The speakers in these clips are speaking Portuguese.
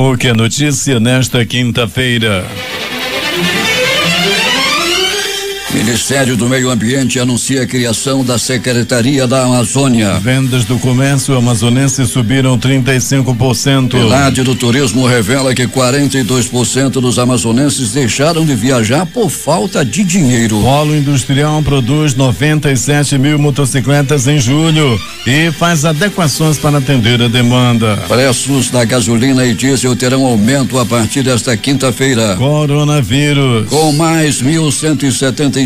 O que é notícia nesta quinta-feira? Ministério do Meio Ambiente anuncia a criação da Secretaria da Amazônia. Vendas do comércio amazonense subiram 35%. Elade do Turismo revela que 42% dos amazonenses deixaram de viajar por falta de dinheiro. Polo Industrial produz 97 mil motocicletas em julho e faz adequações para atender a demanda. Preços da gasolina e diesel terão aumento a partir desta quinta-feira. Coronavírus. Com mais 1.175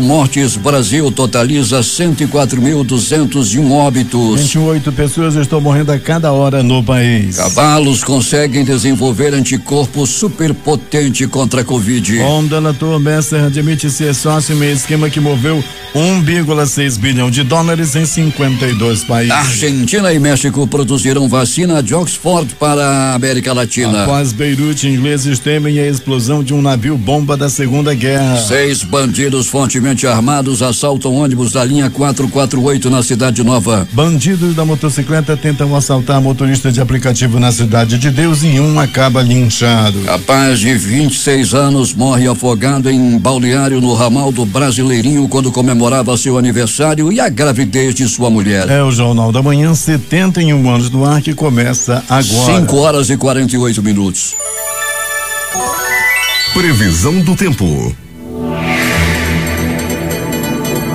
mortes, Brasil totaliza 104.201 óbitos. 28 pessoas estão morrendo a cada hora no país. Cavalos conseguem desenvolver anticorpo superpotente contra a Covid. Delator Messer admite ser sócio em meio esquema que moveu 1,6 bilhão de dólares em 52 países. Argentina e México produzirão vacina de Oxford para a América Latina. Após Beirute, ingleses temem a explosão de um navio bomba da Segunda Guerra. 6 bandidos fortemente armados assaltam ônibus da linha 448 na Cidade Nova. Bandidos da motocicleta tentam assaltar motorista de aplicativo na Cidade de Deus e um acaba linchado. Rapaz de 26 anos morre afogado em balneário no ramal do Brasileirinho quando comemorava seu aniversário e a gravidez de sua mulher. É o Jornal da Manhã, 71 anos no ar, que começa agora. 5h48. Previsão do tempo.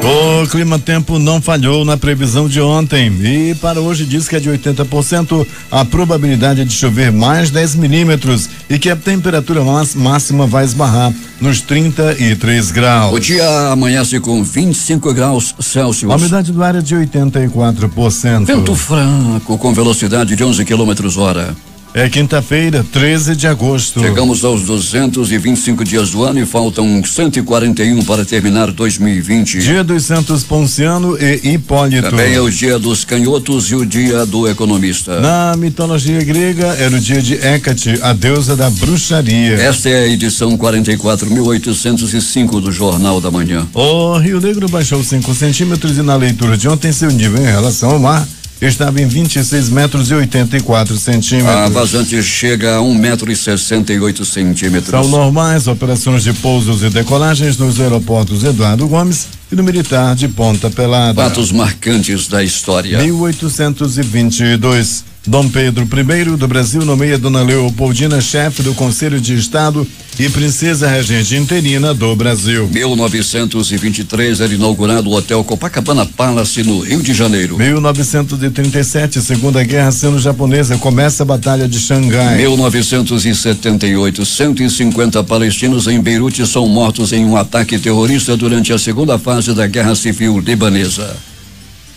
O clima-tempo não falhou na previsão de ontem e para hoje diz que é de 80% a probabilidade de chover mais 10 milímetros e que a temperatura máxima vai esbarrar nos 33 graus. O dia amanhece com 25 graus Celsius. A umidade do ar é de 84%. Vento fraco com velocidade de 11 km/h. É quinta-feira, 13 de agosto. Chegamos aos 225 dias do ano e faltam 141 para terminar 2020. Dia dos Santos Ponciano e Hipólito. Também é o dia dos canhotos e o dia do economista. Na mitologia grega era o dia de Hécate, a deusa da bruxaria. Esta é a edição 44.805 do Jornal da Manhã. O Rio Negro baixou 5 centímetros e na leitura de ontem seu nível em relação ao mar estava em 26 metros e 84 centímetros. A vazante chega a 1,68 m. São normais operações de pousos e decolagens nos aeroportos Eduardo Gomes e no Militar de Ponta Pelada. Fatos marcantes da história. 1822. Dom Pedro I do Brasil nomeia Dona Leopoldina chefe do Conselho de Estado e Princesa Regente interina do Brasil. 1923 era inaugurado o Hotel Copacabana Palace no Rio de Janeiro. 1937, Segunda Guerra Sino-Japonesa, começa a Batalha de Xangai. 1978, 150 palestinos em Beirute são mortos em um ataque terrorista durante a segunda fase da Guerra Civil Libanesa.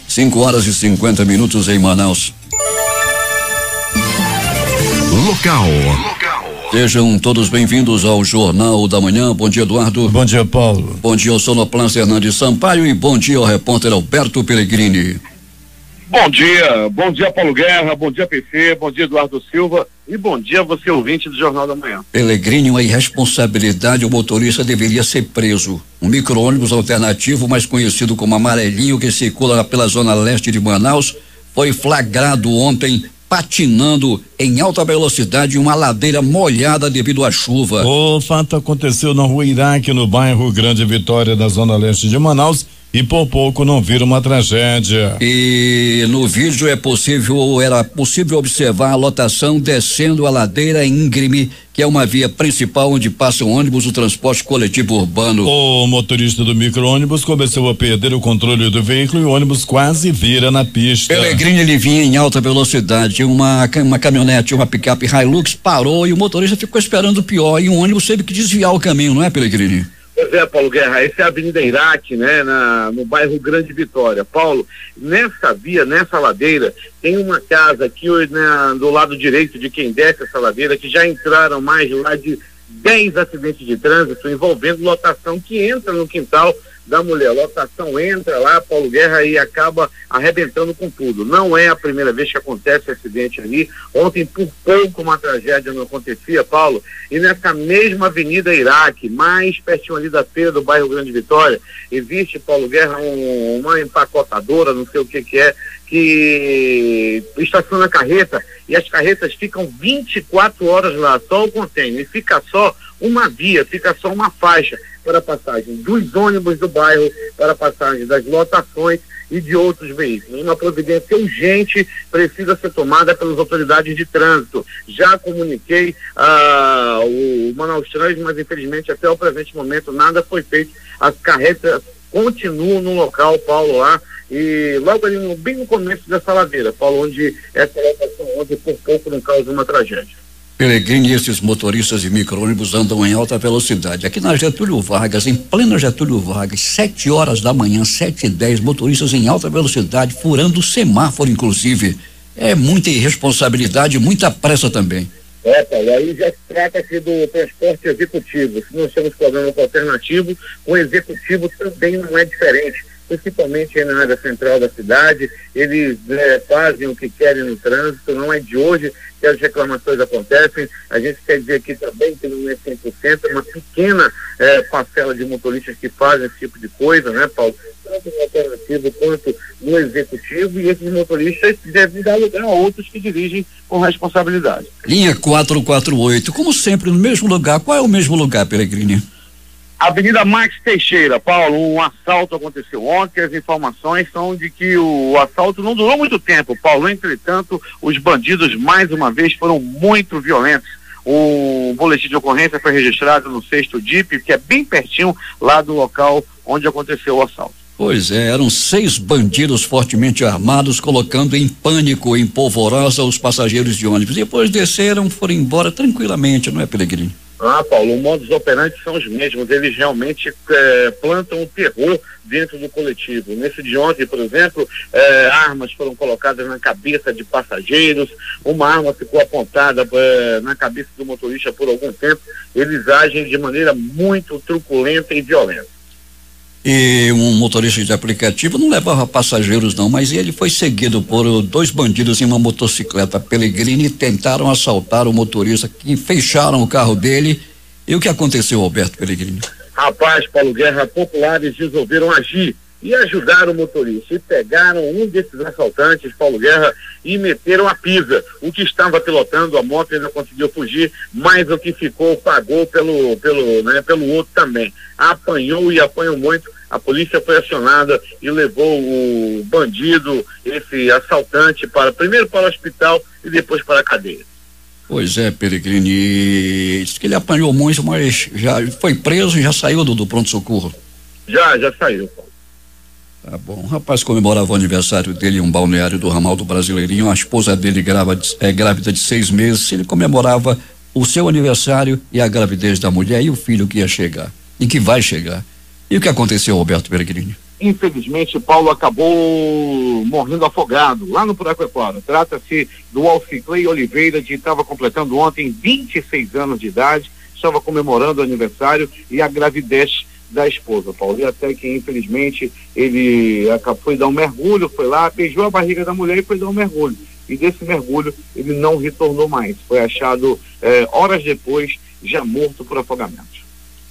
5h50 em Manaus. Local. Sejam todos bem-vindos ao Jornal da Manhã. Bom dia, Eduardo. Bom dia, Paulo. Bom dia ao sonoplasta Hernandes Sampaio e bom dia ao repórter Alberto Pellegrini. Bom dia Paulo Guerra, bom dia PC, bom dia Eduardo Silva e bom dia a você ouvinte do Jornal da Manhã. Pellegrini, uma irresponsabilidade, o motorista deveria ser preso. Um micro-ônibus alternativo, mais conhecido como Amarelinho, que circula pela zona leste de Manaus, foi flagrado ontem patinando em alta velocidade em uma ladeira molhada devido à chuva. O fato aconteceu na rua Iraque, no bairro Grande Vitória, da zona leste de Manaus, e por pouco não vira uma tragédia. E no vídeo era possível observar a lotação descendo a ladeira íngreme, que é uma via principal onde passam ônibus do transporte coletivo urbano. O motorista do micro-ônibus começou a perder o controle do veículo e o ônibus quase vira na pista. Pellegrini, ele vinha em alta velocidade, uma caminhonete, uma picape Hilux parou e o motorista ficou esperando o pior e o ônibus teve que desviar o caminho, não é, Pellegrini? Pois é, Paulo Guerra, essa é a Avenida Iraque, né, no bairro Grande Vitória. Paulo, nessa via, nessa ladeira, tem uma casa aqui, né, do lado direito de quem desce essa ladeira, que já entraram mais lá de 10 acidentes de trânsito envolvendo lotação que entra no quintal da mulher. Lotação entra lá, Paulo Guerra, e acaba arrebentando com tudo. Não é a primeira vez que acontece acidente ali. Ontem, por pouco, uma tragédia não acontecia, Paulo. E nessa mesma Avenida Iraque, mais pertinho ali da feira do bairro Grande Vitória, existe, Paulo Guerra, uma empacotadora, não sei o que é, que estaciona a carreta e as carretas ficam 24 horas lá, só o container, e fica só uma via, fica só uma faixa para a passagem dos ônibus do bairro, para a passagem das lotações e de outros veículos. Uma providência urgente precisa ser tomada pelas autoridades de trânsito. Já comuniquei o Manaus Trans, mas infelizmente até o presente momento nada foi feito. As carretas continuam no local, Paulo, lá, e logo ali bem no começo dessa ladeira, Paulo, onde essa lotação ontem por pouco não causa uma tragédia. Peregrini, esses motoristas de micro-ônibus andam em alta velocidade. Aqui na Getúlio Vargas, em plena Getúlio Vargas, 7 horas da manhã, 7h10, motoristas em alta velocidade, furando o semáforo, inclusive. É muita irresponsabilidade, muita pressa também. Paulo, aí já trata-se do transporte executivo. Se nós temos problema com alternativo, o executivo também não é diferente. Principalmente aí na área central da cidade, eles fazem o que querem no trânsito, não é de hoje que as reclamações acontecem. A gente quer dizer aqui também que não é 100%, é uma pequena parcela de motoristas que fazem esse tipo de coisa, né, Paulo? Tanto no alternativo quanto no executivo, e esses motoristas devem dar lugar a outros que dirigem com responsabilidade. Linha 448, como sempre, no mesmo lugar. Qual é o mesmo lugar, Peregrini? Avenida Max Teixeira, Paulo, um assalto aconteceu ontem. As informações são de que o assalto não durou muito tempo, Paulo. Entretanto, os bandidos, mais uma vez, foram muito violentos. O boletim de ocorrência foi registrado no 6º DIP, que é bem pertinho lá do local onde aconteceu o assalto. Pois é, eram 6 bandidos fortemente armados, colocando em pânico, em polvorosa, os passageiros de ônibus. Depois desceram, foram embora tranquilamente, não é, Peregrini? Paulo, o modus operandi são os mesmos. Eles realmente plantam o terror dentro do coletivo. Nesse de ontem, por exemplo, armas foram colocadas na cabeça de passageiros, uma arma ficou apontada na cabeça do motorista por algum tempo. Eles agem de maneira muito truculenta e violenta. E um motorista de aplicativo não levava passageiros não, mas ele foi seguido por 2 bandidos em uma motocicleta Peregrini, tentaram assaltar o motorista, que fecharam o carro dele. E o que aconteceu, Alberto Peregrini? Rapaz, Paulo Guerra, populares resolveram agir e ajudar o motorista, e pegaram um desses assaltantes, Paulo Guerra, e meteram a pisa. O que estava pilotando a moto ainda conseguiu fugir, mas o que ficou pagou pelo outro também. Apanhou e apanhou muito. A polícia foi acionada e levou o bandido, esse assaltante, primeiro para o hospital e depois para a cadeia. Pois é, Peregrini, diz que ele apanhou muito, mas já foi preso e já saiu do pronto-socorro. Já saiu, Paulo. Tá bom. O rapaz comemorava o aniversário dele em um balneário do ramal do Brasileirinho. A esposa dele grávida de 6 meses. Ele comemorava o seu aniversário e a gravidez da mulher e o filho que ia chegar e que vai chegar. E o que aconteceu, Roberto Peregrini? Infelizmente, Paulo acabou morrendo afogado lá no Puraquequara. Trata-se do Alciclei Oliveira, que estava completando ontem 26 anos de idade, estava comemorando o aniversário e a gravidez da esposa, Paulo. E até que, infelizmente, ele foi dar um mergulho, foi lá, beijou a barriga da mulher e foi dar um mergulho. E desse mergulho, ele não retornou mais. Foi achado horas depois, já morto por afogamento.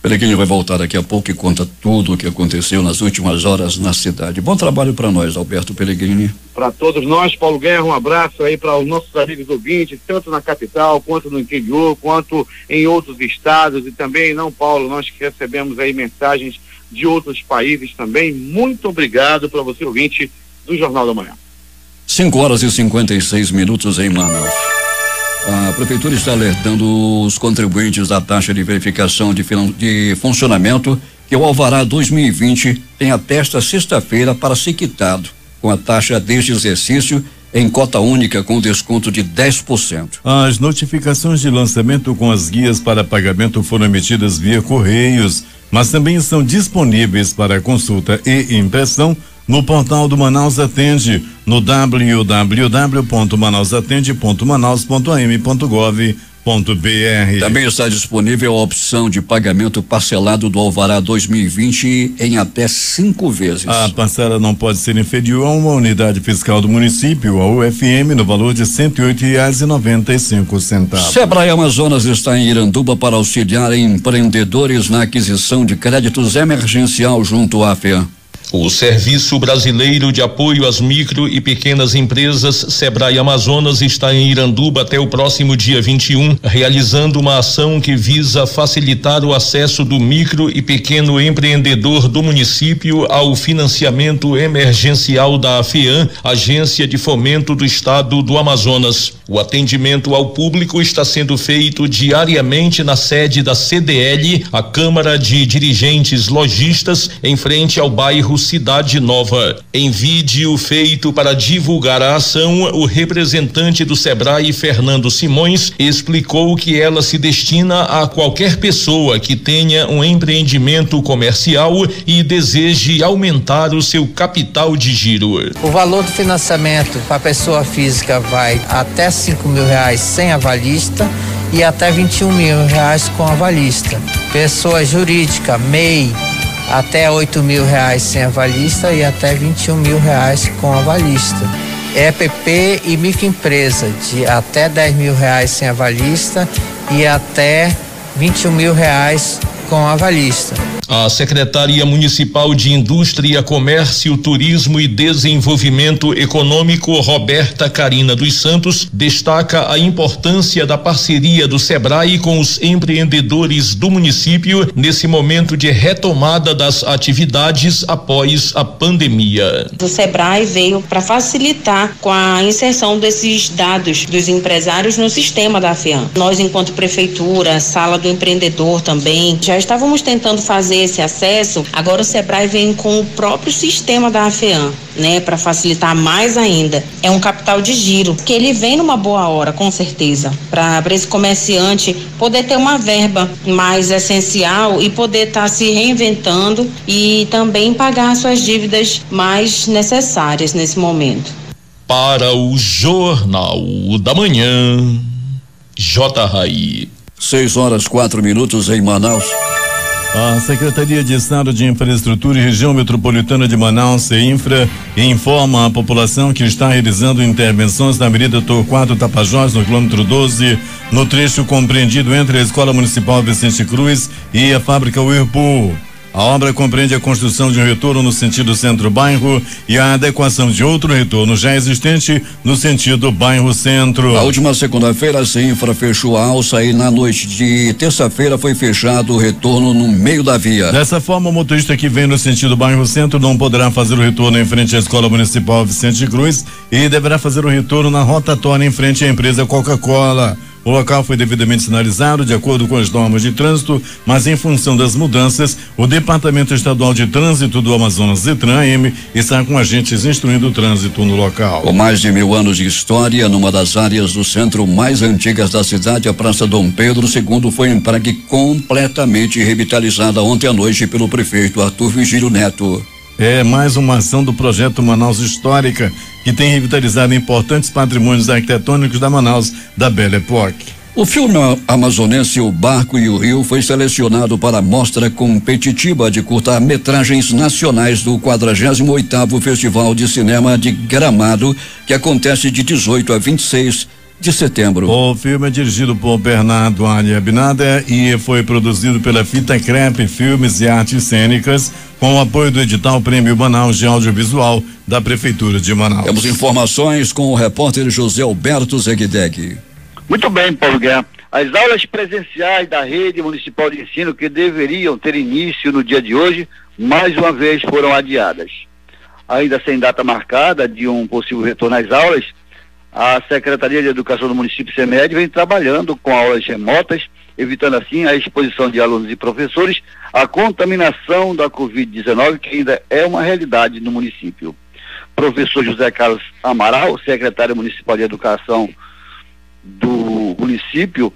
Peregrini vai voltar daqui a pouco e conta tudo o que aconteceu nas últimas horas na cidade. Bom trabalho para nós, Alberto Peregrini. Para todos nós, Paulo Guerra, um abraço aí para os nossos amigos ouvintes, tanto na capital, quanto no interior, quanto em outros estados, e também, Paulo, nós que recebemos aí mensagens de outros países também. Muito obrigado para você, ouvinte do Jornal da Manhã. 5h56 em Manaus. A prefeitura está alertando os contribuintes da taxa de verificação de funcionamento que o alvará 2020 tem até esta sexta-feira para ser quitado, com a taxa deste exercício em cota única com desconto de 10%. As notificações de lançamento com as guias para pagamento foram emitidas via Correios, mas também estão disponíveis para consulta e impressão no portal do Manaus Atende, no www.manausatende.manaus.am.gov.br. Também está disponível a opção de pagamento parcelado do alvará 2020 em até 5 vezes. A parcela não pode ser inferior a uma unidade fiscal do município, a UFM, no valor de R$108,95. Sebrae Amazonas está em Iranduba para auxiliar empreendedores na aquisição de créditos emergencial junto à FEAM. O Serviço Brasileiro de Apoio às Micro e Pequenas Empresas, Sebrae Amazonas, está em Iranduba até o próximo dia 21, realizando uma ação que visa facilitar o acesso do micro e pequeno empreendedor do município ao financiamento emergencial da FEAM, Agência de Fomento do Estado do Amazonas. O atendimento ao público está sendo feito diariamente na sede da CDL, a Câmara de Dirigentes Lojistas, em frente ao bairro Cidade Nova. Em vídeo feito para divulgar a ação, o representante do Sebrae, Fernando Simões, explicou que ela se destina a qualquer pessoa que tenha um empreendimento comercial e deseje aumentar o seu capital de giro. O valor do financiamento para a pessoa física vai até R$5.000 sem avalista e até R$21.000 com avalista. Pessoa jurídica, MEI, até R$8.000 sem avalista e até R$21.000 com avalista. EPP e microempresa de até R$10.000 sem avalista e até R$21.000 com avalista. A Secretaria Municipal de Indústria, Comércio, Turismo e Desenvolvimento Econômico, Roberta Carina dos Santos, destaca a importância da parceria do Sebrae com os empreendedores do município nesse momento de retomada das atividades após a pandemia. O Sebrae veio para facilitar com a inserção desses dados dos empresários no sistema da FEAM. Nós, enquanto prefeitura, sala do empreendedor também, já estávamos tentando fazer esse acesso. Agora o Sebrae vem com o próprio sistema da FEAM, né, para facilitar mais ainda. É um capital de giro, que ele vem numa boa hora, com certeza, para esse comerciante poder ter uma verba mais essencial e poder estar se reinventando e também pagar suas dívidas mais necessárias nesse momento. Para o Jornal da Manhã, J. Rai. 6h04 em Manaus. A Secretaria de Estado de Infraestrutura e Região Metropolitana de Manaus, CEINFRA, informa a população que está realizando intervenções na Avenida Torquato Tapajós, no quilômetro 12, no trecho compreendido entre a Escola Municipal Vicente Cruz e a fábrica Whirlpool. A obra compreende a construção de um retorno no sentido centro-bairro e a adequação de outro retorno já existente no sentido bairro-centro. A última segunda-feira, a CEINFRA fechou a alça e na noite de terça-feira foi fechado o retorno no meio da via. Dessa forma, o motorista que vem no sentido bairro-centro não poderá fazer o retorno em frente à Escola Municipal Vicente Cruz e deverá fazer o retorno na rotatória em frente à empresa Coca-Cola. O local foi devidamente sinalizado de acordo com as normas de trânsito, mas em função das mudanças, o Departamento Estadual de Trânsito do Amazonas, DETRAN-AM, está com agentes instruindo o trânsito no local. Com mais de 1000 anos de história, numa das áreas do centro mais antigas da cidade, a Praça Dom Pedro II foi entregue completamente revitalizada ontem à noite pelo prefeito Arthur Vigílio Neto. É mais uma ação do projeto Manaus Histórica, que tem revitalizado importantes patrimônios arquitetônicos da Manaus da Belle Époque. O filme amazonense O Barco e o Rio foi selecionado para a mostra competitiva de curta-metragens nacionais do 48º Festival de Cinema de Gramado, que acontece de 18 a 26 de setembro. O filme é dirigido por Bernardo Ali Abinader e foi produzido pela Fita Crepe Filmes e Artes Cênicas, com o apoio do edital Prêmio Manaus de Audiovisual da Prefeitura de Manaus. Temos informações com o repórter José Alberto Zegdeg. Muito bem, Paulo Guerra. As aulas presenciais da rede municipal de ensino, que deveriam ter início no dia de hoje, mais uma vez foram adiadas. Ainda sem data marcada de um possível retorno às aulas, a Secretaria de Educação do município CEMED vem trabalhando com aulas remotas, evitando assim a exposição de alunos e professores à contaminação da Covid-19, que ainda é uma realidade no município. Professor José Carlos Amaral, secretário municipal de Educação do município,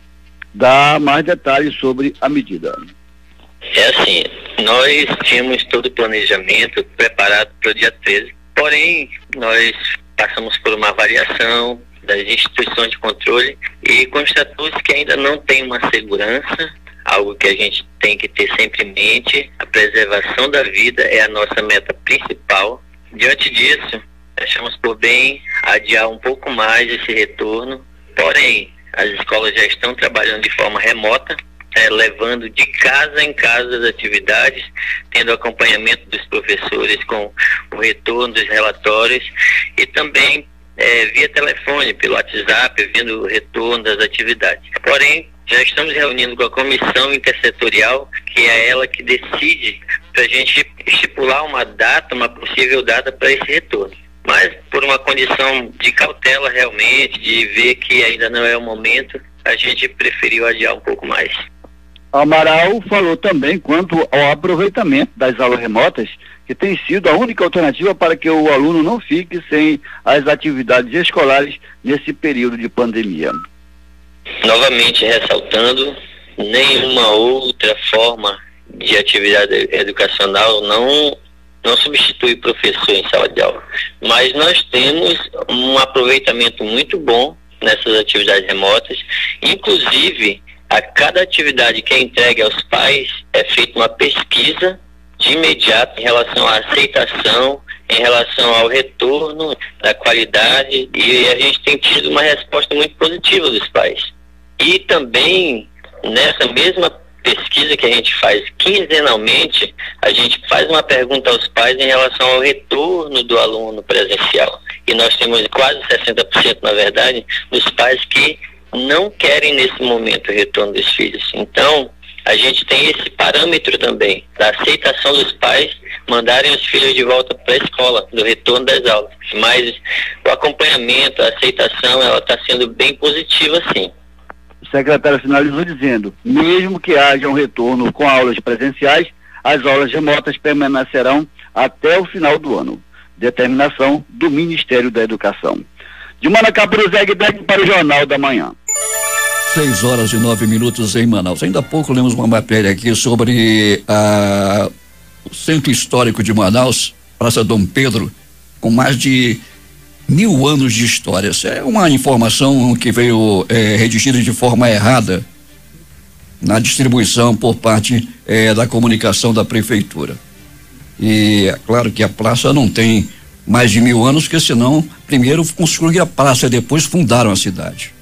dá mais detalhes sobre a medida. É assim, nós tínhamos todo o planejamento preparado para o dia 13, porém nós passamos por uma avaliação das instituições de controle e constatou-se que ainda não tem uma segurança, algo que a gente tem que ter sempre em mente. A preservação da vida é a nossa meta principal. Diante disso, achamos por bem adiar um pouco mais esse retorno, porém, as escolas já estão trabalhando de forma remota, levando de casa em casa as atividades, tendo acompanhamento dos professores com o retorno dos relatórios e também via telefone, pelo WhatsApp, vendo o retorno das atividades. Porém, já estamos reunindo com a comissão intersetorial, que é ela que decide para a gente estipular uma data, uma possível data para esse retorno. Mas por uma condição de cautela realmente, de ver que ainda não é o momento, a gente preferiu adiar um pouco mais. Amaral falou também quanto ao aproveitamento das aulas remotas, que tem sido a única alternativa para que o aluno não fique sem as atividades escolares nesse período de pandemia. Novamente ressaltando, nenhuma outra forma de atividade educacional não substitui professor em sala de aula, mas nós temos um aproveitamento muito bom nessas atividades remotas. Inclusive, a cada atividade que é entregue aos pais é feita uma pesquisa de imediato em relação à aceitação, em relação ao retorno da qualidade, e a gente tem tido uma resposta muito positiva dos pais. E também, nessa mesma pesquisa que a gente faz quinzenalmente, a gente faz uma pergunta aos pais em relação ao retorno do aluno presencial. E nós temos quase 60%, na verdade, dos pais que não querem nesse momento o retorno dos filhos. Então, a gente tem esse parâmetro também, da aceitação dos pais mandarem os filhos de volta para a escola, do retorno das aulas. Mas o acompanhamento, a aceitação, ela está sendo bem positiva, sim. O secretário finalizou dizendo, mesmo que haja um retorno com aulas presenciais, as aulas remotas permanecerão até o final do ano. Determinação do Ministério da Educação. De Manacá para o Zeg-Deg para o Jornal da Manhã. 6h09 em Manaus. Ainda há pouco lemos uma matéria aqui sobre o Centro Histórico de Manaus, Praça Dom Pedro, com mais de 1000 anos de história. Essa é uma informação que veio redigida de forma errada na distribuição por parte da comunicação da prefeitura. E é claro que a praça não tem mais de 1000 anos, porque senão primeiro construíram a praça e depois fundaram a cidade.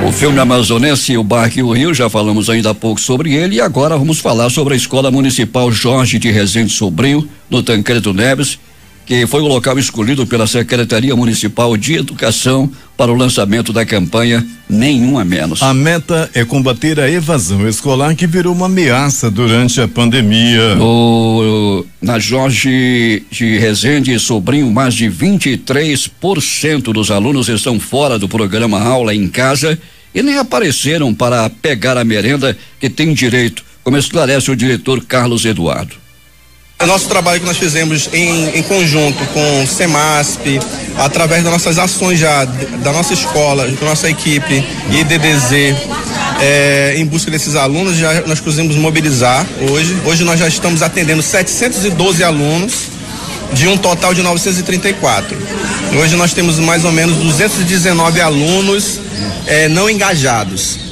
O filme amazonense, O Barco e o Rio, já falamos ainda há pouco sobre ele, e agora vamos falar sobre a Escola Municipal Jorge de Rezende Sobrinho, no Tancredo Neves, que foi o local escolhido pela Secretaria Municipal de Educação para o lançamento da campanha Nenhum a Menos. A meta é combater a evasão escolar, que virou uma ameaça durante a pandemia. Na Jorge de Rezende Sobrinho, mais de 23% dos alunos estão fora do programa Aula em Casa e nem apareceram para pegar a merenda que tem direito, como esclarece o diretor Carlos Eduardo. O nosso trabalho que nós fizemos em conjunto com o CEMASP, através das nossas ações já, da nossa escola, da nossa equipe e DDZ, em busca desses alunos, já nós conseguimos mobilizar hoje. Hoje nós já estamos atendendo 712 alunos, de um total de 934. Hoje nós temos mais ou menos 219 alunos não engajados.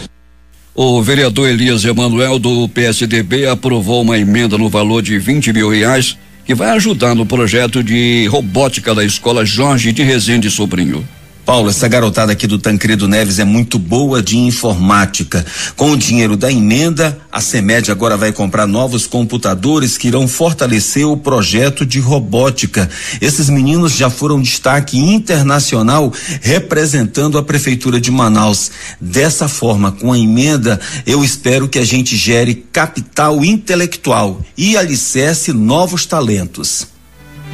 O vereador Elias Emanuel, do PSDB, aprovou uma emenda no valor de R$20 mil que vai ajudar no projeto de robótica da Escola Jorge de Rezende Sobrinho. Paulo, essa garotada aqui do Tancredo Neves é muito boa de informática. Com o dinheiro da emenda, a CEMED agora vai comprar novos computadores que irão fortalecer o projeto de robótica. Esses meninos já foram destaque internacional representando a Prefeitura de Manaus. Dessa forma, com a emenda, eu espero que a gente gere capital intelectual e alicerce novos talentos.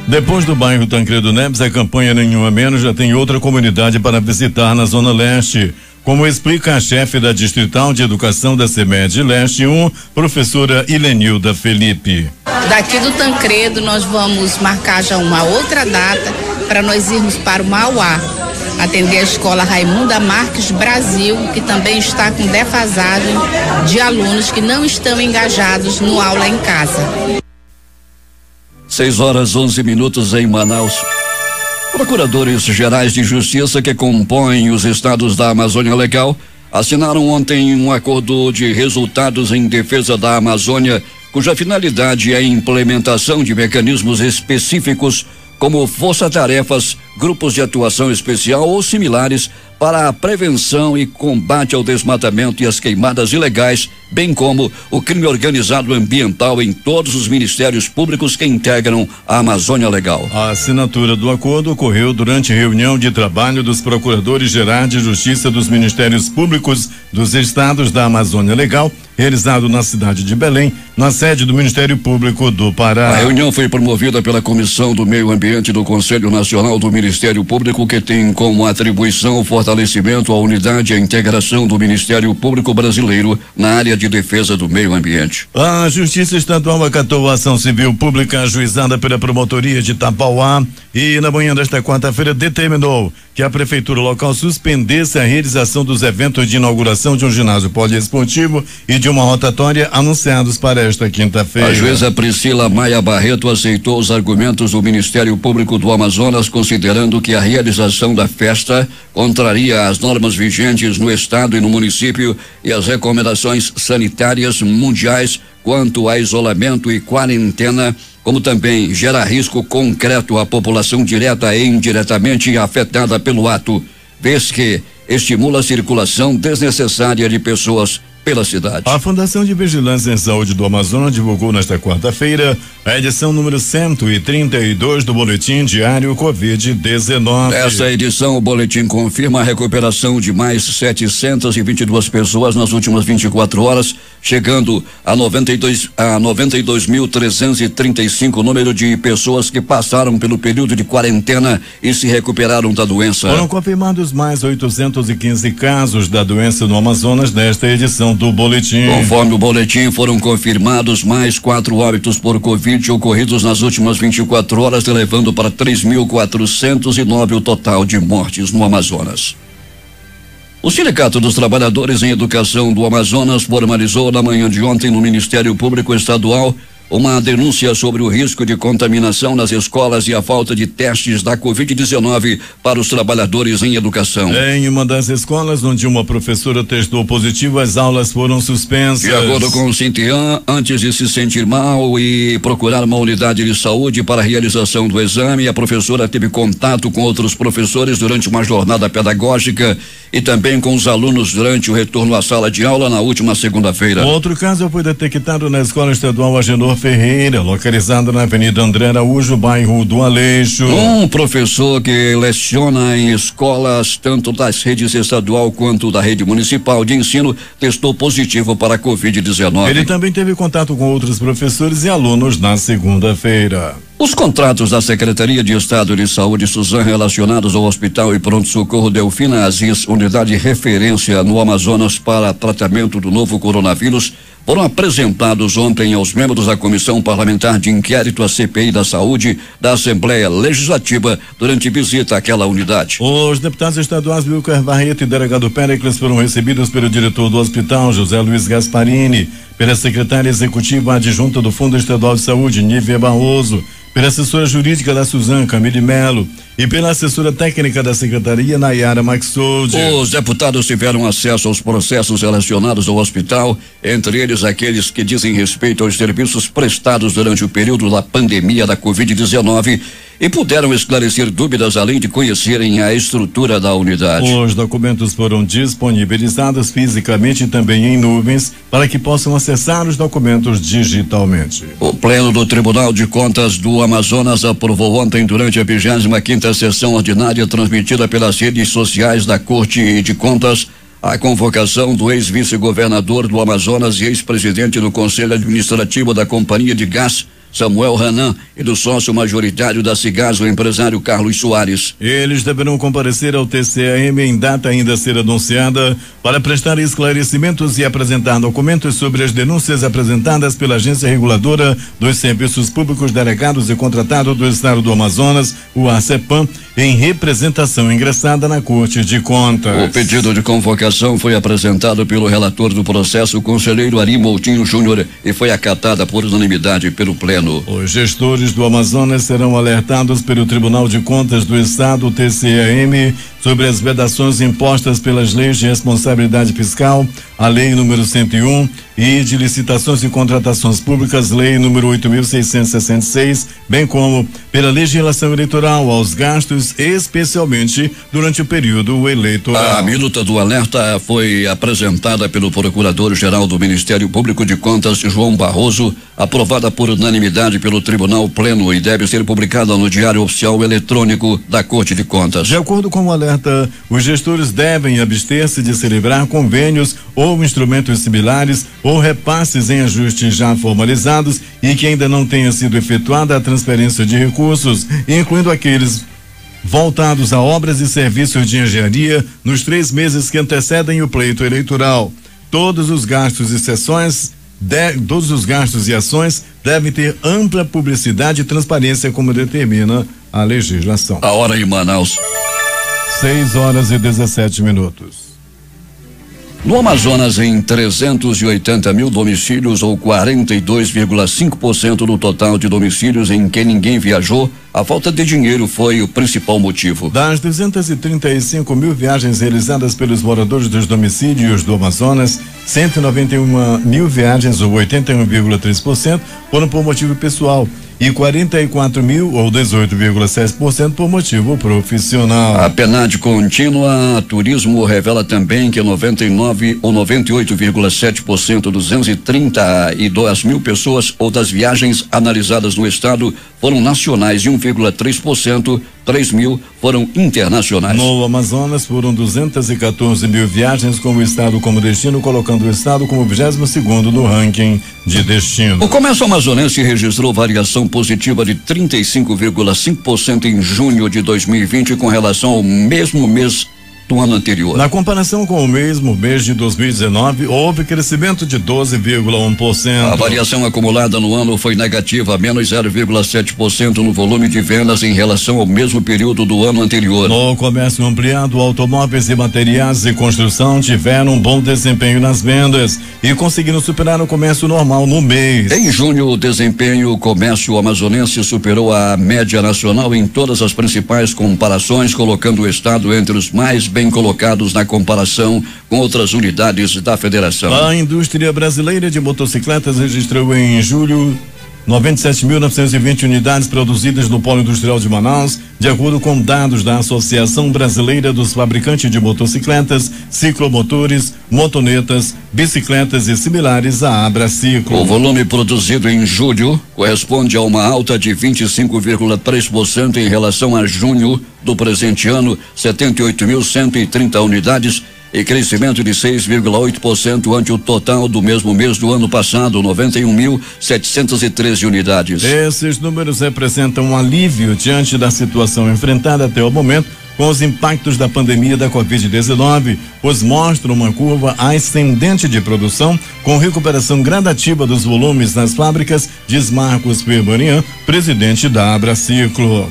Depois do bairro Tancredo Neves, a campanha Nenhum a Menos já tem outra comunidade para visitar na Zona Leste. Como explica a chefe da Distrital de Educação da CEMED Leste 1, professora Ilenilda Felipe. Daqui do Tancredo nós vamos marcar já uma outra data para nós irmos para o Mauá, atender a escola Raimunda Marques Brasil, que também está com defasagem de alunos que não estão engajados no aula em casa. 6h11 em Manaus. Procuradores gerais de justiça que compõem os estados da Amazônia Legal assinaram ontem um acordo de resultados em defesa da Amazônia, cuja finalidade é a implementação de mecanismos específicos como força-tarefas, grupos de atuação especial ou similares para a prevenção e combate ao desmatamento e às queimadas ilegais, bem como o crime organizado ambiental em todos os ministérios públicos que integram a Amazônia Legal. A assinatura do acordo ocorreu durante reunião de trabalho dos procuradores gerais de Justiça dos Ministérios Públicos dos Estados da Amazônia Legal, realizado na cidade de Belém, na sede do Ministério Público do Pará. A reunião foi promovida pela Comissão do Meio Ambiente do Conselho Nacional do Ministério Público, que tem como atribuição o fortalecimento à unidade e à integração do Ministério Público brasileiro na área de defesa do meio ambiente. A Justiça Estadual acatou a ação civil pública ajuizada pela Promotoria de Tapauá e na manhã desta quarta-feira determinou que a prefeitura local suspendesse a realização dos eventos de inauguração de um ginásio poliesportivo e de uma rotatória anunciados para esta quinta-feira. A juíza Priscila Maia Barreto aceitou os argumentos do Ministério Público do Amazonas, considerando que a realização da festa contraria as normas vigentes no estado e no município e as recomendações sanitárias mundiais quanto a isolamento e quarentena, como também gera risco concreto à população direta e indiretamente afetada pelo ato, vez que estimula a circulação desnecessária de pessoas pela cidade. A Fundação de Vigilância em Saúde do Amazonas divulgou nesta quarta-feira a edição número 132 do Boletim Diário Covid-19. Nessa edição, o boletim confirma a recuperação de mais 722 pessoas nas últimas 24 horas, chegando a 92.335 número de pessoas que passaram pelo período de quarentena e se recuperaram da doença. Foram confirmados mais 815 casos da doença no Amazonas nesta edição do boletim. Conforme o boletim, foram confirmados mais 4 óbitos por Covid ocorridos nas últimas 24 horas, elevando para 3.409 o total de mortes no Amazonas. O Sindicato dos Trabalhadores em Educação do Amazonas formalizou na manhã de ontem no Ministério Público Estadual uma denúncia sobre o risco de contaminação nas escolas e a falta de testes da Covid-19 para os trabalhadores em educação. Em uma das escolas onde uma professora testou positivo, as aulas foram suspensas. De acordo com o Sintian, antes de se sentir mal e procurar uma unidade de saúde para a realização do exame, a professora teve contato com outros professores durante uma jornada pedagógica e também com os alunos durante o retorno à sala de aula na última segunda-feira. Outro caso foi detectado na Escola Estadual Agenor Ferreira, localizada na Avenida André Araújo, bairro do Aleixo. Um professor que leciona em escolas tanto das redes estadual quanto da rede municipal de ensino testou positivo para a Covid-19. Ele também teve contato com outros professores e alunos na segunda-feira. Os contratos da Secretaria de Estado de Saúde Suzano relacionados ao Hospital e Pronto-Socorro Delfina Aziz, unidade de referência no Amazonas para tratamento do novo coronavírus, foram apresentados ontem aos membros da Comissão Parlamentar de Inquérito à CPI da Saúde da Assembleia Legislativa durante visita àquela unidade. Os deputados estaduais Wilker Barreto e delegado Péricles foram recebidos pelo diretor do hospital, José Luiz Gasparini, pela secretária executiva adjunta do Fundo Estadual de Saúde, Nívia Barroso, pela assessora jurídica da Suzano, Camille Melo, e pela assessora técnica da Secretaria, Nayara Maxold. Os deputados tiveram acesso aos processos relacionados ao hospital, entre eles aqueles que dizem respeito aos serviços prestados durante o período da pandemia da Covid-19 e puderam esclarecer dúvidas além de conhecerem a estrutura da unidade. Os documentos foram disponibilizados fisicamente e também em nuvens para que possam acessar os documentos digitalmente. O Pleno do Tribunal de Contas do Amazonas aprovou ontem, durante a 25ª sessão ordinária transmitida pelas redes sociais da Corte de Contas, a convocação do ex-vice-governador do Amazonas e ex-presidente do Conselho Administrativo da Companhia de Gás, Samuel Ranan, e do sócio majoritário da Cigás, o empresário Carlos Soares. Eles deverão comparecer ao TCAM em data ainda a ser anunciada para prestar esclarecimentos e apresentar documentos sobre as denúncias apresentadas pela Agência Reguladora dos Serviços Públicos Delegados e Contratados do Estado do Amazonas, o ACEPAM, em representação ingressada na Corte de Contas. O pedido de convocação foi apresentado pelo relator do processo, o conselheiro Ari Moutinho Júnior, e foi acatada por unanimidade pelo Pleno. Os gestores do Amazonas serão alertados pelo Tribunal de Contas do Estado, TCAM, sobre as vedações impostas pelas leis de responsabilidade fiscal, a Lei número 101, e de licitações e contratações públicas, Lei número 8.666, bem como pela legislação eleitoral aos gastos, especialmente durante o período eleitoral. A minuta do alerta foi apresentada pelo Procurador-Geral do Ministério Público de Contas, João Barroso, aprovada por unanimidade pelo Tribunal Pleno e deve ser publicada no Diário Oficial Eletrônico da Corte de Contas. De acordo com o alerta, os gestores devem abster-se de celebrar convênios ou instrumentos similares ou repasses em ajustes já formalizados e que ainda não tenha sido efetuada a transferência de recursos, incluindo aqueles voltados a obras e serviços de engenharia nos 3 meses que antecedem o pleito eleitoral. Todos os gastos e ações devem ter ampla publicidade e transparência, como determina a legislação. A hora em Manaus. 6:17. No Amazonas, em 380 mil domicílios, ou 42,5% do total de domicílios em que ninguém viajou, a falta de dinheiro foi o principal motivo. Das 235 mil viagens realizadas pelos moradores dos domicílios do Amazonas, 191 mil viagens, ou 81,3%, foram por motivo pessoal e 44 mil, ou 18,7%, por motivo profissional. A PNAD contínua turismo revela também que 99 ou 98,7% dos 232 mil pessoas ou das viagens analisadas no estado foram nacionais e 1,3%, 3 mil foram internacionais. No Amazonas foram 214 mil viagens com o estado como destino, colocando o estado como 22º no ranking de destino. O comércio amazonense registrou variação positiva de 35,5% em junho de 2020 com relação ao mesmo mês do ano anterior. Na comparação com o mesmo mês de 2019, houve crescimento de 12,1%. A variação acumulada no ano foi negativa, menos 0,7% no volume de vendas em relação ao mesmo período do ano anterior. No comércio ampliado, automóveis e materiais de construção tiveram um bom desempenho nas vendas e conseguiram superar o comércio normal no mês. Em junho, o desempenho comércio amazonense superou a média nacional em todas as principais comparações, colocando o estado entre os mais bem colocados na comparação com outras unidades da federação. A indústria brasileira de motocicletas registrou em julho 97.920 unidades produzidas no Polo Industrial de Manaus, de acordo com dados da Associação Brasileira dos Fabricantes de Motocicletas, Ciclomotores, Motonetas, Bicicletas e similares à Abraciclo. O volume produzido em julho corresponde a uma alta de 25,3% em relação a junho do presente ano, 78.130 unidades, e crescimento de 6,8% ante o total do mesmo mês do ano passado, 91.713 unidades. Esses números representam um alívio diante da situação enfrentada até o momento com os impactos da pandemia da Covid-19, pois mostram uma curva ascendente de produção com recuperação gradativa dos volumes nas fábricas, diz Marcos Perbanian, presidente da Abraciclo.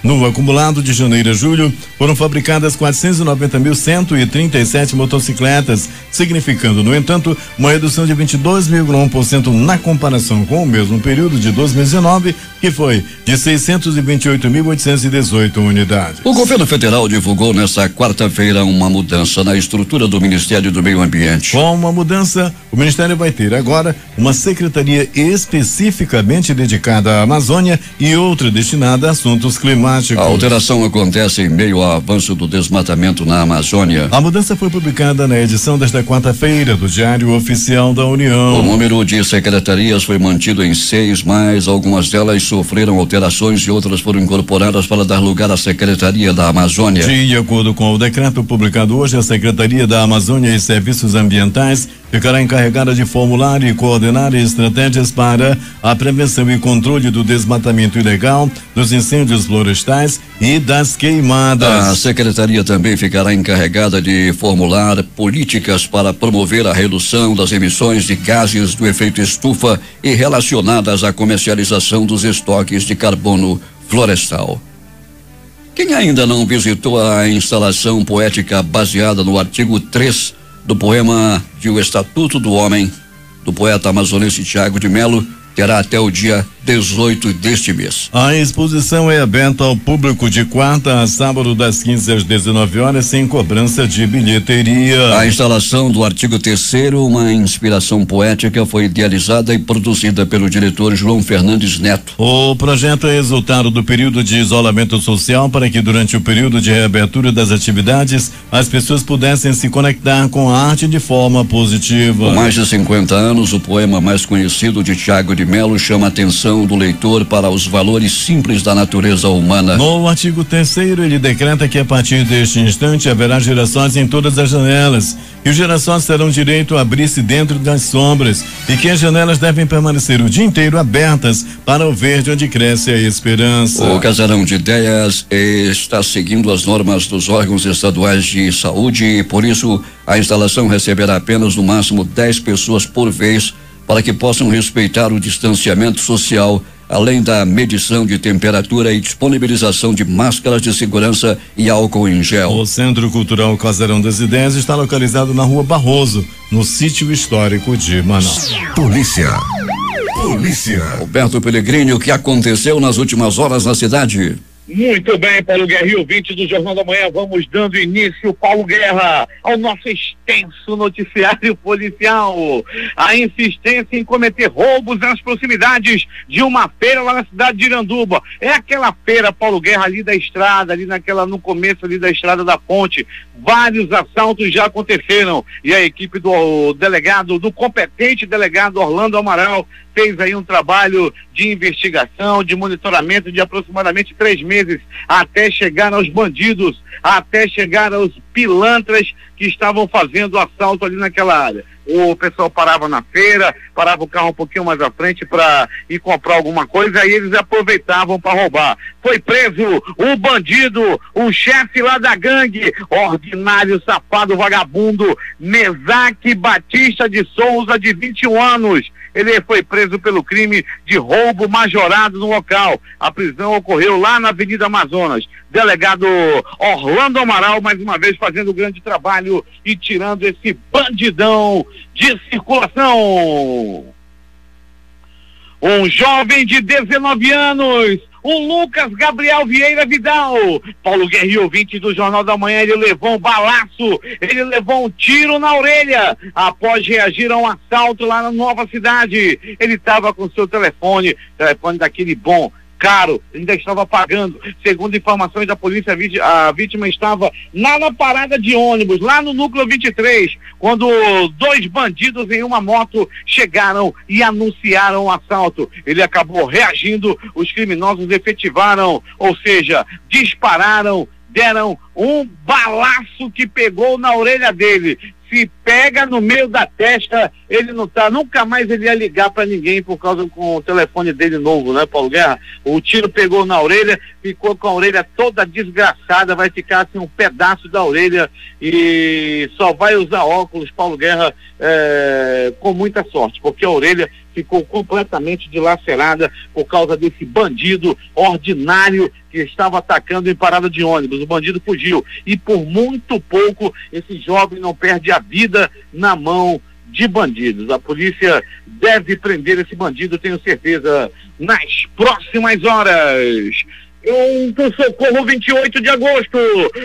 No acumulado de janeiro a julho, foram fabricadas 490.137 motocicletas, significando, no entanto, uma redução de 22,1% na comparação com o mesmo período de 2019, que foi de 628.818 unidades. O governo federal divulgou nesta quarta-feira uma mudança na estrutura do Ministério do Meio Ambiente. Com uma mudança, o Ministério vai ter agora uma secretaria especificamente dedicada à Amazônia e outra destinada a assuntos climáticos. A alteração acontece em meio ao avanço do desmatamento na Amazônia. A mudança foi publicada na edição desta quarta-feira do Diário Oficial da União. O número de secretarias foi mantido em 6, mas algumas delas sofreram alterações e outras foram incorporadas para dar lugar à Secretaria da Amazônia. De acordo com o decreto publicado hoje, a Secretaria da Amazônia e Serviços Ambientais ficará encarregada de formular e coordenar estratégias para a prevenção e controle do desmatamento ilegal, dos incêndios florestais e das queimadas. A secretaria também ficará encarregada de formular políticas para promover a redução das emissões de gases do efeito estufa e relacionadas à comercialização dos estoques de carbono florestal. Quem ainda não visitou a instalação poética baseada no artigo 3 do poema de O Estatuto do Homem, do poeta amazonense Tiago de Melo, terá até o dia 18 deste mês. A exposição é aberta ao público de quarta a sábado das 15 às 19 horas sem cobrança de bilheteria. A instalação do artigo 3º, uma inspiração poética, foi idealizada e produzida pelo diretor João Fernandes Neto. O projeto é resultado do período de isolamento social para que durante o período de reabertura das atividades as pessoas pudessem se conectar com a arte de forma positiva. Com mais de 50 anos, o poema mais conhecido de Tiago de Melo chama a atenção do leitor para os valores simples da natureza humana. No artigo 3º, ele decreta que a partir deste instante haverá girassóis em todas as janelas e os girassóis terão direito a abrir-se dentro das sombras e que as janelas devem permanecer o dia inteiro abertas para o verde onde cresce a esperança. O Casarão de Ideias está seguindo as normas dos órgãos estaduais de saúde e por isso a instalação receberá apenas no máximo 10 pessoas por vez para que possam respeitar o distanciamento social, além da medição de temperatura e disponibilização de máscaras de segurança e álcool em gel. O Centro Cultural Casarão das Ideias está localizado na Rua Barroso, no sítio histórico de Manaus. Polícia. Roberto Pellegrini, o que aconteceu nas últimas horas na cidade? Muito bem, Paulo Guerra, e ouvintes do Jornal da Manhã, vamos dando início, Paulo Guerra, ao nosso extenso noticiário policial. A insistência em cometer roubos nas proximidades de uma feira lá na cidade de Iranduba. É aquela feira, Paulo Guerra, ali da estrada, no começo ali da estrada da ponte. Vários assaltos já aconteceram e a equipe do competente delegado Orlando Amaral fez aí um trabalho de investigação, de monitoramento de aproximadamente 3 meses, até chegar aos bandidos, até chegar aos pilantras que estavam fazendo assalto ali naquela área. O pessoal parava na feira, parava o carro um pouquinho mais à frente para ir comprar alguma coisa, aí eles aproveitavam para roubar. Foi preso o bandido, o chefe lá da gangue, ordinário, safado, vagabundo, Mesaque Batista de Souza, de 21 anos. Ele foi preso pelo crime de roubo majorado no local. A prisão ocorreu lá na Avenida Amazonas. Delegado Orlando Amaral, mais uma vez, fazendo grande trabalho e tirando esse bandidão de circulação. Um jovem de 19 anos, o Lucas Gabriel Vieira Vidal, Paulo Guerra, ouvinte do Jornal da Manhã, ele levou um balaço, ele levou um tiro na orelha, após reagir a um assalto lá na Nova Cidade. Ele estava com seu telefone daquele bom, caro, ainda estava pagando. Segundo informações da polícia, a vítima estava lá na parada de ônibus, lá no núcleo 23, quando 2 bandidos em uma moto chegaram e anunciaram o assalto. Ele acabou reagindo, os criminosos efetivaram, ou seja, dispararam, deram um balaço que pegou na orelha dele. Se pega no meio da testa, ele não tá, nunca mais ele ia ligar para ninguém por causa com o telefone dele novo, né, Paulo Guerra? O tiro pegou na orelha, ficou com a orelha toda desgraçada, vai ficar assim um pedaço da orelha e só vai usar óculos, Paulo Guerra, com muita sorte, porque a orelha ficou completamente dilacerada por causa desse bandido ordinário que estava atacando em parada de ônibus. O bandido fugiu e por muito pouco esse jovem não perde a vida na mão de bandidos. A polícia deve prender esse bandido, tenho certeza, nas próximas horas. Socorro 28 de agosto,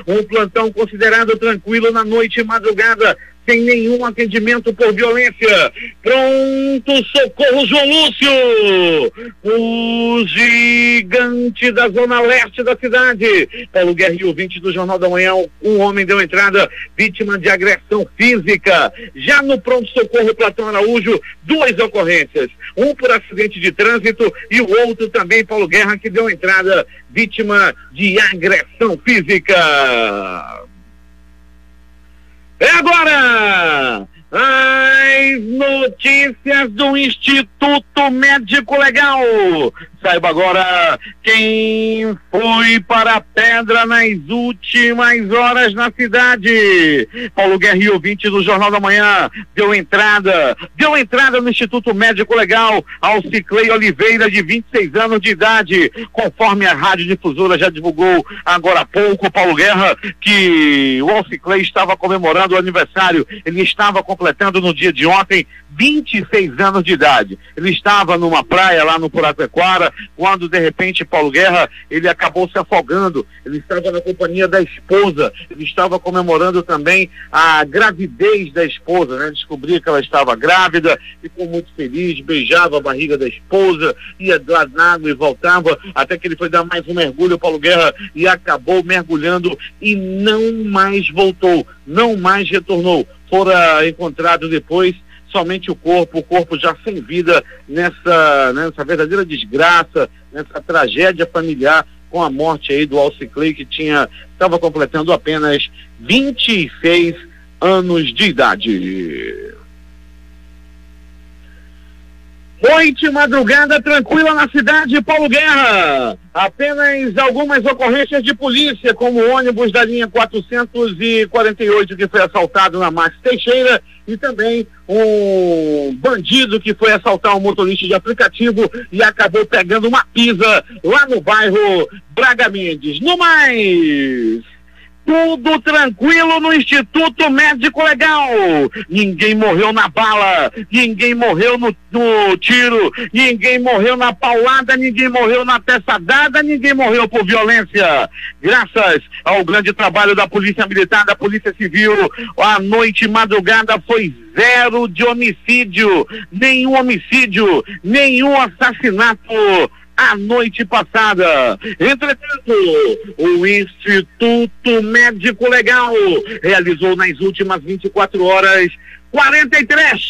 um plantão considerado tranquilo na noite e madrugada, sem nenhum atendimento por violência. Pronto, socorro João Lúcio, o gigante da zona leste da cidade. Paulo Guerra, ouvinte do Jornal da Manhã, um homem deu entrada, vítima de agressão física. Já no pronto socorro Platão Araújo, 2 ocorrências, um por acidente de trânsito e o outro também, Paulo Guerra, que deu entrada, vítima de agressão física. É agora as notícias do Instituto Médico Legal. Saiba agora quem foi para a pedra nas últimas horas na cidade. Paulo Guerra, ouvinte do Jornal da Manhã, deu entrada no Instituto Médico Legal ao Ciclei Oliveira, de 26 anos de idade, conforme a Rádio Difusora já divulgou agora há pouco, Paulo Guerra, que o Alciclei estava comemorando o aniversário. Ele estava completando no dia de ontem 26 anos de idade. Ele estava numa praia lá no Puraquequara, quando de repente Paulo Guerra, ele acabou se afogando. Ele estava na companhia da esposa, ele estava comemorando também a gravidez da esposa, né? Descobri que ela estava grávida, ficou muito feliz, beijava a barriga da esposa, ia lá na água e voltava, até que ele foi dar mais um mergulho, Paulo Guerra, e acabou mergulhando e não mais voltou, não mais retornou. Fora encontrado depois somente o corpo já sem vida, nessa verdadeira desgraça, nessa tragédia familiar, com a morte aí do Alciclei, que estava completando apenas 26 anos de idade. Noite e madrugada tranquila na cidade, Paulo Guerra. Apenas algumas ocorrências de polícia, como o ônibus da linha 448 que foi assaltado na Max Teixeira, e também um bandido que foi assaltar um motorista de aplicativo e acabou pegando uma pisa lá no bairro Braga Mendes. No mais, tudo tranquilo no Instituto Médico Legal. Ninguém morreu na bala, ninguém morreu no tiro, ninguém morreu na paulada, ninguém morreu na peçadada, ninguém morreu por violência. Graças ao grande trabalho da Polícia Militar, da Polícia Civil, a noite e madrugada foi zero de homicídio, nenhum assassinato a noite passada. Entretanto, o Instituto Médico Legal realizou nas últimas 24 horas 43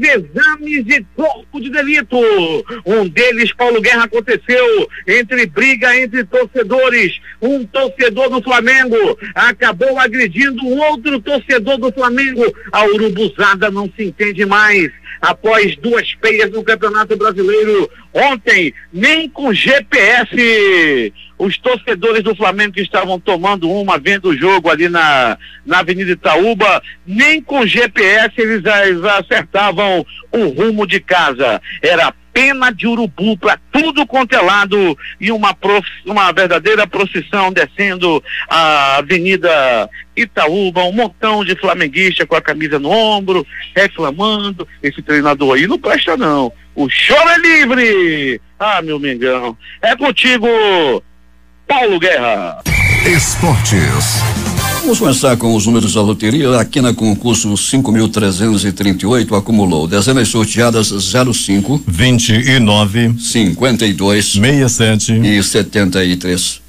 exames de corpo de delito. Um deles, Paulo Guerra, aconteceu briga entre torcedores. Um torcedor do Flamengo acabou agredindo um outro torcedor do Flamengo. A urubuzada não se entende mais. Após duas feias no Campeonato Brasileiro, ontem, nem com GPS, os torcedores do Flamengo que estavam tomando vendo o jogo ali na Avenida Itaúba, nem com GPS eles acertavam o rumo de casa. Era pena de urubu para tudo quanto é lado, e uma verdadeira procissão descendo a Avenida Itaúba, um montão de flamenguistas com a camisa no ombro, reclamando. Esse treinador aí não presta não, o choro é livre. Ah, meu Mengão, é contigo, Paulo Guerra. Esportes. Vamos começar com os números da loteria. Aqui na concurso 5.338 acumulou dezenas sorteadas 05, 29, 52, 67 e 73.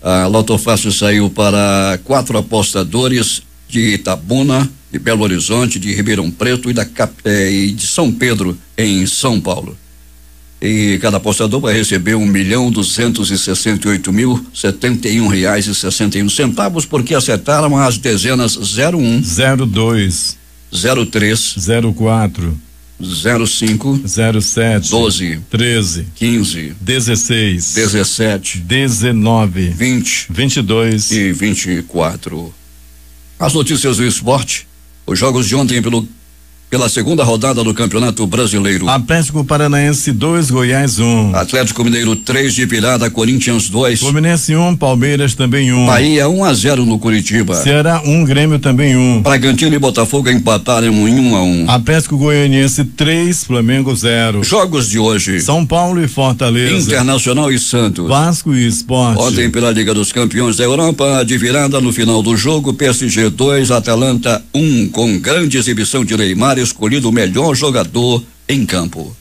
A Loto Fácil saiu para 4 apostadores de Itabuna, de Belo Horizonte, de Ribeirão Preto e de São Pedro, em São Paulo. E cada apostador vai receber R$1.268.071,61, porque acertaram as dezenas 01, 02, 03, 04, 05, 07, 12, 13, 15, 16, 17, 19, 20, 22 e 24. As notícias do esporte. Os jogos de ontem pela segunda rodada do Campeonato Brasileiro. Atlético Paranaense 2, Goiás 1. Atlético Mineiro 3 de virada, Corinthians 2. Fluminense 1, Palmeiras também 1. Bahia 1-0 no Curitiba. Ceará 1, Grêmio também 1. Bragantino e Botafogo empataram em 1-1. Atlético Goianiense 3, Flamengo 0. Jogos de hoje: São Paulo e Fortaleza. Internacional e Santos. Vasco e Sport. Ontem pela Liga dos Campeões da Europa, de virada no final do jogo, PSG 2, Atalanta 1, com grande exibição de Neymar, escolhido o melhor jogador em campo.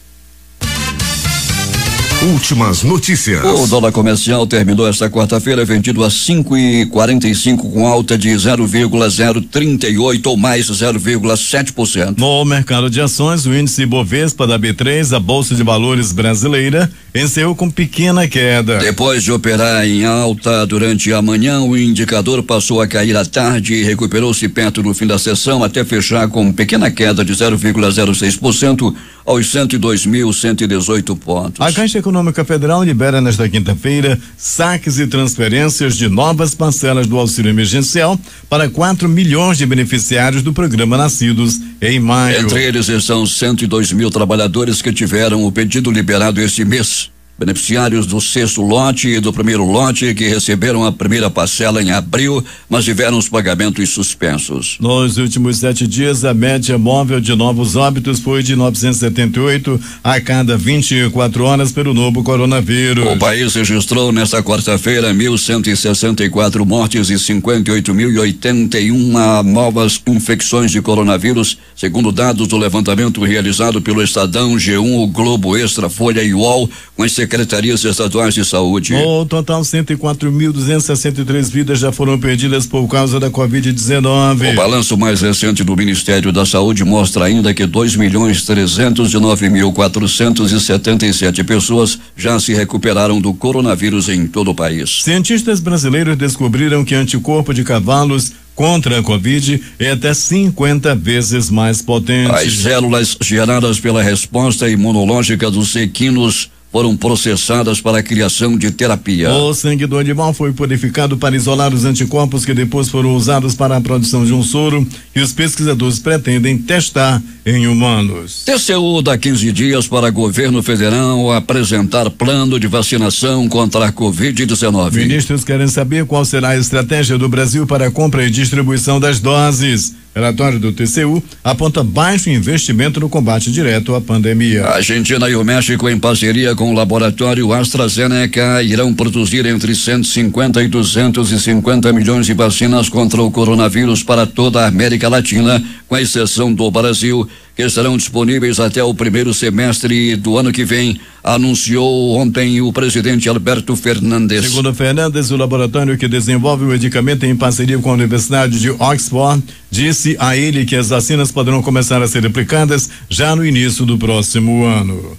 Últimas notícias. O dólar comercial terminou esta quarta-feira vendido a 5,45 com alta de 0,038 ou mais 0,7%. No mercado de ações, o índice Bovespa da B3, a Bolsa de Valores brasileira, encerrou com pequena queda. Depois de operar em alta durante a manhã, o indicador passou a cair à tarde e recuperou-se perto do fim da sessão até fechar com pequena queda de 0,06% aos 102.118 pontos. A Caixa Econômica Federal libera nesta quinta-feira saques e transferências de novas parcelas do auxílio emergencial para 4 milhões de beneficiários do programa nascidos em maio. Entre eles estão 102 mil trabalhadores que tiveram o pedido liberado este mês. Beneficiários do 6º lote e do 1º lote que receberam a primeira parcela em abril, mas tiveram os pagamentos suspensos. Nos últimos 7 dias, a média móvel de novos óbitos foi de 978 a cada 24 horas pelo novo coronavírus. O país registrou nesta quarta-feira 1.164 mortes e 58.081 novas infecções de coronavírus, segundo dados do levantamento realizado pelo Estadão, G1, o Globo, Extra, Folha e UOL, com as secretarias estaduais de saúde. No total, 104.263 vidas já foram perdidas por causa da Covid-19. O balanço mais recente do Ministério da Saúde mostra ainda que 2.309.477 pessoas já se recuperaram do coronavírus em todo o país. Cientistas brasileiros descobriram que anticorpo de cavalos contra a Covid é até 50 vezes mais potente. As células geradas pela resposta imunológica dos equinos foram processadas para a criação de terapia. O sangue do animal foi purificado para isolar os anticorpos que depois foram usados para a produção de um soro que os pesquisadores pretendem testar em humanos. TCU dá 15 dias para governo federal apresentar plano de vacinação contra a Covid-19. Ministros querem saber qual será a estratégia do Brasil para a compra e distribuição das doses. Relatório do TCU aponta baixo investimento no combate direto à pandemia. A Argentina e o México, em parceria com o laboratório AstraZeneca, irão produzir entre 150 e 250 milhões de vacinas contra o coronavírus para toda a América Latina, com exceção do Brasil, que estarão disponíveis até o primeiro semestre do ano que vem, anunciou ontem o presidente Alberto Fernandes. Segundo Fernandes, o laboratório que desenvolve o medicamento em parceria com a Universidade de Oxford disse a ele que as vacinas poderão começar a ser aplicadas já no início do próximo ano.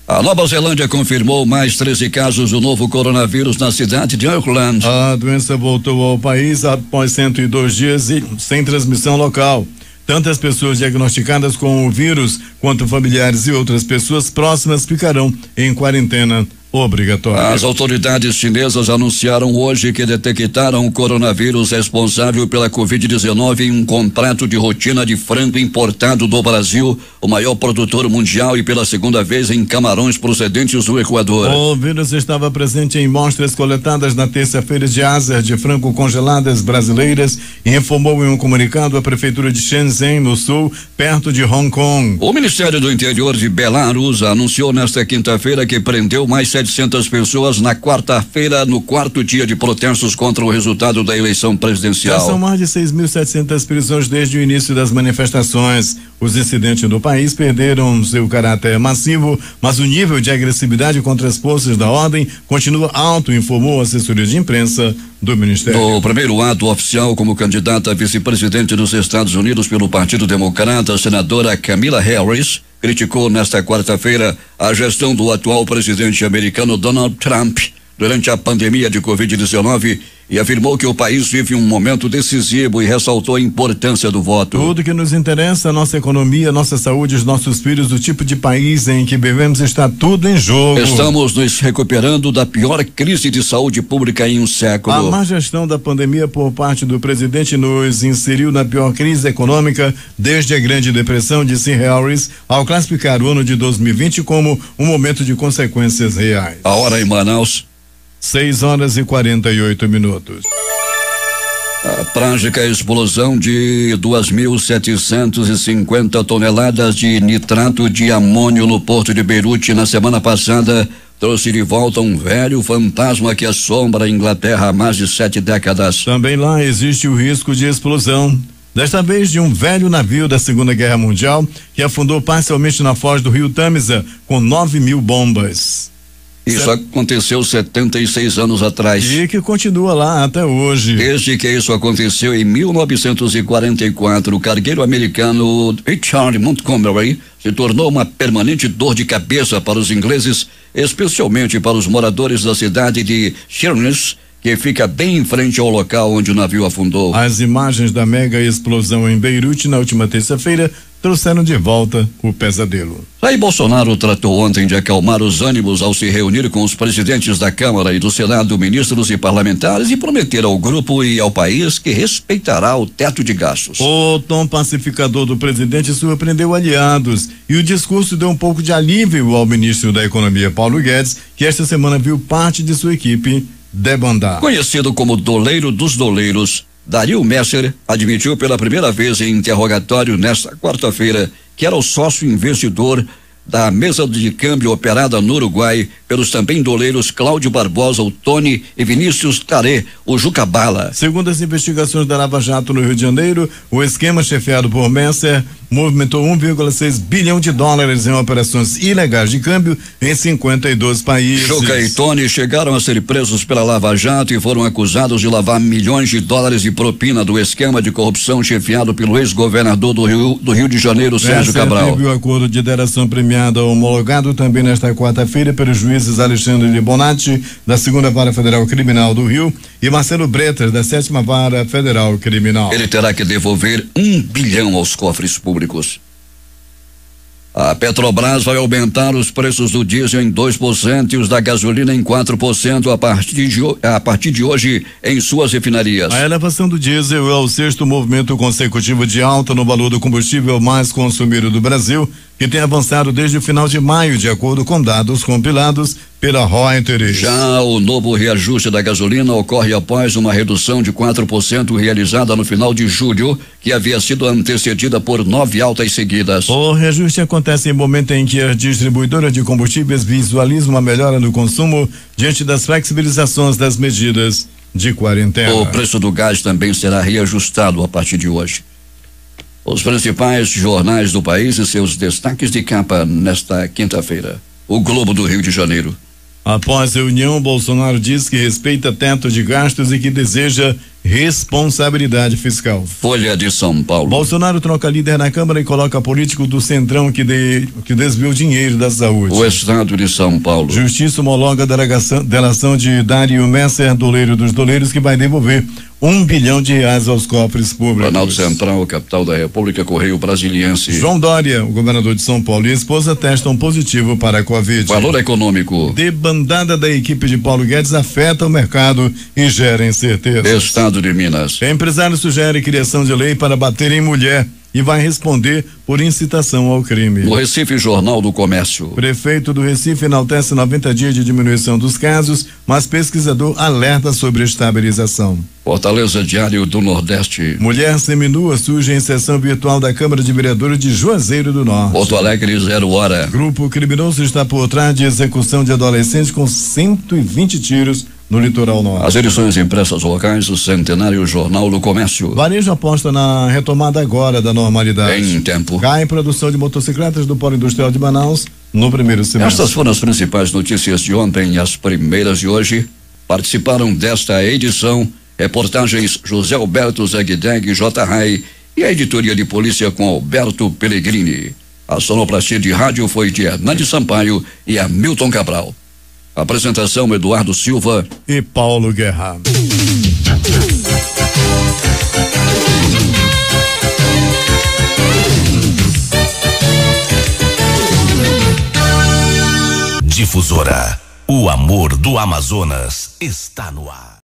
A Nova Zelândia confirmou mais 13 casos do novo coronavírus na cidade de Auckland. A doença voltou ao país após 102 dias e sem transmissão local. Tantas pessoas diagnosticadas com o vírus quanto familiares e outras pessoas próximas ficarão em quarentena obrigatória. As autoridades chinesas anunciaram hoje que detectaram o coronavírus responsável pela Covid-19 em um contrato de rotina de frango importado do Brasil, o maior produtor mundial, e pela segunda vez em camarões procedentes do Equador. O vírus estava presente em amostras coletadas na terça-feira de asas de frango congeladas brasileiras e informou em um comunicado a prefeitura de Shenzhen, no sul, perto de Hong Kong. O Ministério do Interior de Belarus anunciou nesta quinta-feira que prendeu mais 700 pessoas na quarta-feira, no 4º dia de protestos contra o resultado da eleição presidencial. Já são mais de 6.700 prisões desde o início das manifestações. Os incidentes no país perderam seu caráter massivo, mas o nível de agressividade contra as forças da ordem continua alto, informou a assessoria de imprensa do Ministério. No primeiro ato oficial como candidata a vice-presidente dos Estados Unidos pelo Partido Democrata, a senadora Kamala Harris criticou nesta quarta-feira a gestão do atual presidente americano Donald Trump durante a pandemia de Covid-19 e afirmou que o país vive um momento decisivo e ressaltou a importância do voto. Tudo que nos interessa, a nossa economia, nossa saúde, os nossos filhos, o tipo de país em que vivemos, está tudo em jogo. Estamos nos recuperando da pior crise de saúde pública em um século. A má gestão da pandemia por parte do presidente nos inseriu na pior crise econômica desde a Grande Depressão, disse Harris, ao classificar o ano de 2020 como um momento de consequências reais. A hora em Manaus. 6:48. A trágica explosão de 2.750 toneladas de nitrato de amônio no porto de Beirute na semana passada trouxe de volta um velho fantasma que assombra a Inglaterra há mais de 7 décadas. Também lá existe o risco de explosão. Desta vez de um velho navio da Segunda Guerra Mundial que afundou parcialmente na foz do rio Tâmisa com 9.000 bombas. Isso aconteceu 76 anos atrás. E que continua lá até hoje. Desde que isso aconteceu em 1944, o cargueiro americano Richard Montgomery se tornou uma permanente dor de cabeça para os ingleses, especialmente para os moradores da cidade de Sheerness, que fica bem em frente ao local onde o navio afundou. As imagens da mega explosão em Beirute na última terça-feira trouxeram de volta o pesadelo. Jair Bolsonaro tratou ontem de acalmar os ânimos ao se reunir com os presidentes da Câmara e do Senado, ministros e parlamentares, e prometer ao grupo e ao país que respeitará o teto de gastos. O tom pacificador do presidente surpreendeu aliados e o discurso deu um pouco de alívio ao ministro da Economia, Paulo Guedes, que esta semana viu parte de sua equipe debandar. Conhecido como doleiro dos doleiros, Dario Messer admitiu pela primeira vez em interrogatório nesta quarta-feira que era o sócio investidor da mesa de câmbio operada no Uruguai pelos também doleiros Cláudio Barbosa, o Tony, e Vinícius Taré, o Jucabala. Segundo as investigações da Lava Jato no Rio de Janeiro, o esquema chefiado por Messer movimentou 1,6 bilhão de dólares em operações ilegais de câmbio em 52 países. Juca e Tony chegaram a ser presos pela Lava Jato e foram acusados de lavar milhões de dólares de propina do esquema de corrupção chefiado pelo ex-governador do Rio de Janeiro, Sérgio Cabral. Teve o acordo de delação premiada homologado também nesta quarta-feira pelos juízes Alexandre de Bonatti, da 2ª Vara Federal Criminal do Rio, e Marcelo Bretas, da 7ª Vara Federal Criminal. Ele terá que devolver 1 bilhão aos cofres públicos. A Petrobras vai aumentar os preços do diesel em 2% e os da gasolina em 4% a partir de hoje em suas refinarias. A elevação do diesel é o 6º movimento consecutivo de alta no valor do combustível mais consumido do Brasil, que tem avançado desde o final de maio, de acordo com dados compilados pela Reuters. Já o novo reajuste da gasolina ocorre após uma redução de 4% realizada no final de julho, que havia sido antecedida por 9 altas seguidas. O reajuste acontece em momento em que as distribuidoras de combustíveis visualizam uma melhora no consumo diante das flexibilizações das medidas de quarentena. O preço do gás também será reajustado a partir de hoje. Os principais jornais do país e seus destaques de capa nesta quinta-feira. O Globo do Rio de Janeiro. Após reunião, Bolsonaro diz que respeita teto de gastos e que deseja responsabilidade fiscal. Folha de São Paulo. Bolsonaro troca líder na Câmara e coloca político do Centrão que desviou dinheiro da saúde. O Estado de São Paulo. Justiça homologa a delação de Dario Messer, doleiro dos doleiros, que vai devolver R$1 bilhão aos cofres públicos. Planalto Central, capital da República, Correio Brasiliense. João Dória, o governador de São Paulo, e a esposa testam positivo para a Covid. Valor econômico. Debandada da equipe de Paulo Guedes afeta o mercado e gera incerteza. Estado de Minas. Empresário sugere criação de lei para bater em mulher e vai responder por incitação ao crime. No Recife, Jornal do Comércio. Prefeito do Recife enaltece 90 dias de diminuição dos casos, mas pesquisador alerta sobre estabilização. Fortaleza, Diário do Nordeste. Mulher seminua surge em sessão virtual da Câmara de Vereadores de Juazeiro do Norte. Porto Alegre, 0 hora. Grupo criminoso está por trás de execução de adolescentes com 120 tiros no litoral norte. As edições impressas locais, o Centenário Jornal do Comércio. Varejo aposta na retomada agora da normalidade. Em tempo. Cai produção de motocicletas do Polo Industrial de Manaus no primeiro semestre. Estas foram as principais notícias de ontem e as primeiras de hoje. Participaram desta edição reportagens José Alberto Zegdeg, J. Rai e a editoria de polícia com Alberto Pellegrini. A sonoplastia de rádio foi de Hernandes Sampaio e Hamilton Cabral. Apresentação Eduardo Silva e Paulo Guerra. Difusora, o amor do Amazonas está no ar.